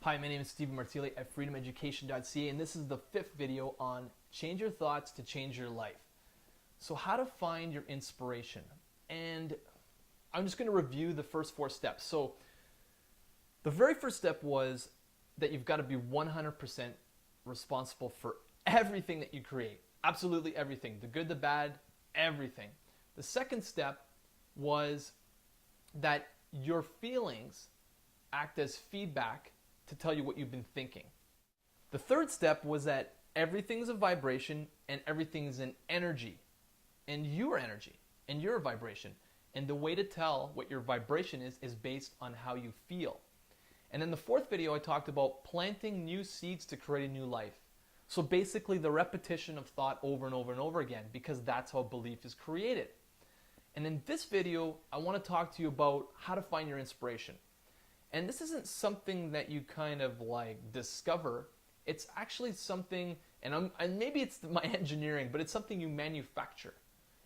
Hi, my name is Stephen Martile at freedomeducation.ca, and this is the 5th video on change your thoughts to change your life. So how to find your inspiration. And I'm just going to review the first 4 steps. So the very first step was that you've got to be 100% responsible for everything that you create. Absolutely everything. The good, the bad, everything. The second step was that your feelings act as feedback to tell you what you've been thinking. The third step was that everything's a vibration and everything's an energy. And you're energy and you're a vibration. And the way to tell what your vibration is based on how you feel. And in the 4th video, I talked about planting new seeds to create a new life. So basically the repetition of thought over and over and over again, because that's how belief is created. And in this video, I want to talk to you about how to find your inspiration. And this isn't something that you kind of like discover. It's actually something, and maybe it's my engineering, but it's something you manufacture.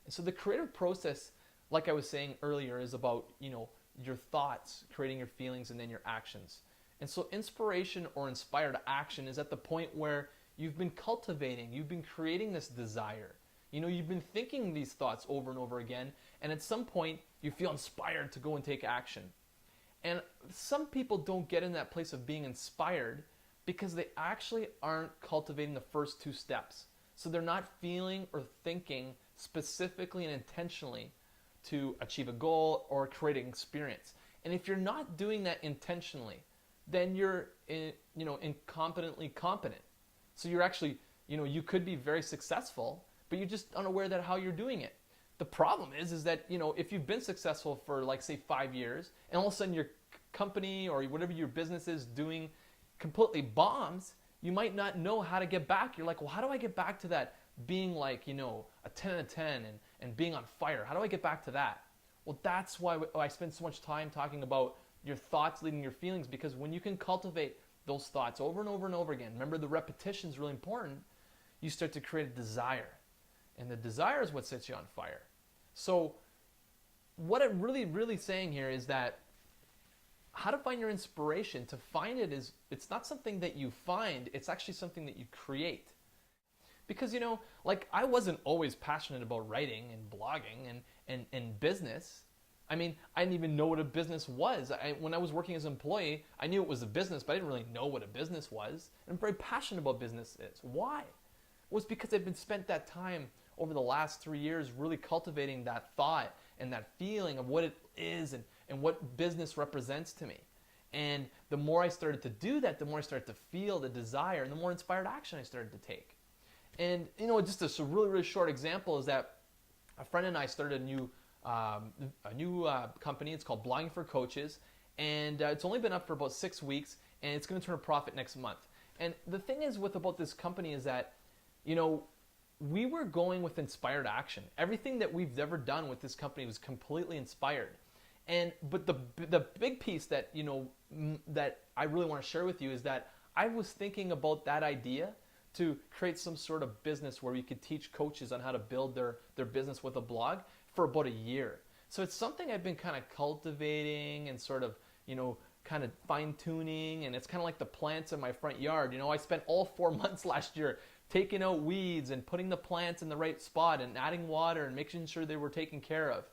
And so the creative process, like I was saying earlier, is about, your thoughts, creating your feelings, and then your actions. And so inspiration or inspired action is at the point where you've been cultivating, you've been creating this desire. You've been thinking these thoughts over and over again, and at some point you feel inspired to go and take action. And some people don't get in that place of being inspired because they actually aren't cultivating the first 2 steps. So they're not feeling or thinking specifically and intentionally to achieve a goal or create an experience. And if you're not doing that intentionally, then you're incompetently competent. So you're actually, you could be very successful, but you're just unaware that how you're doing it. The problem is that, if you've been successful for like say 5 years and all of a sudden your company or whatever your business is doing completely bombs, you might not know how to get back. You're like, well, how do I get back to that being like, a 10 out of 10 and being on fire? How do I get back to that? Well, that's why I spend so much time talking about your thoughts leading your feelings, because when you can cultivate those thoughts over and over and over again, remember the repetition is really important, you start to create a desire. And the desire is what sets you on fire. So what I'm really saying here is that how to find your inspiration, to find it it's not something that you find, it's actually something that you create. Because, I wasn't always passionate about writing and blogging and business. I didn't even know what a business was. When I was working as an employee, I knew it was a business, but I didn't really know what a business was. And I'm very passionate about businesses. Why? Well, it's because I've been spent that time over the last 3 years really cultivating that thought and that feeling of what it is and what business represents to me. And the more I started to do that, the more I started to feel the desire and the more inspired action I started to take. And, just a really short example is that a friend and I started a new company. It's called Blogging for Coaches. And it's only been up for about 6 weeks, and it's going to turn a profit next month. And the thing is about this company is that, we were going with inspired action. Everything that we've ever done with this company was completely inspired. But the big piece that, that I really want to share with you is that I was thinking about that idea to create some sort of business where we could teach coaches on how to build their business with a blog for about a year. So it's something I've been kind of cultivating and sort of, kind of fine-tuning, and it's kind of like the plants in my front yard. I spent all 4 months last year taking out weeds and putting the plants in the right spot and adding water and making sure they were taken care of.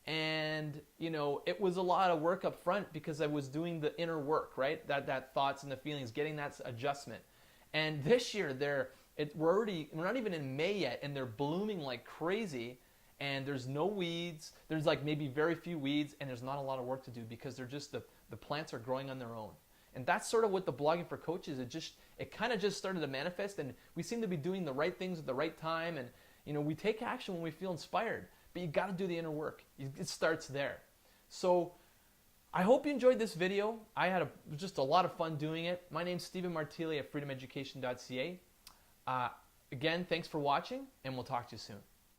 And, it was a lot of work up front because I was doing the inner work, right? That thoughts and the feelings, getting that adjustment. And this year, we're not even in May yet, and they're blooming like crazy. And there's no weeds. There's like maybe very few weeds, and there's not a lot of work to do because they're just the plants are growing on their own. And that's sort of what the Blogging for Coaches, it kind of just started to manifest, and we seem to be doing the right things at the right time. And we take action when we feel inspired, but you got to do the inner work. It starts there. So I hope you enjoyed this video. I had just a lot of fun doing it. My name's Stephen Martile at freedomeducation.ca. Again, thanks for watching, and we'll talk to you soon.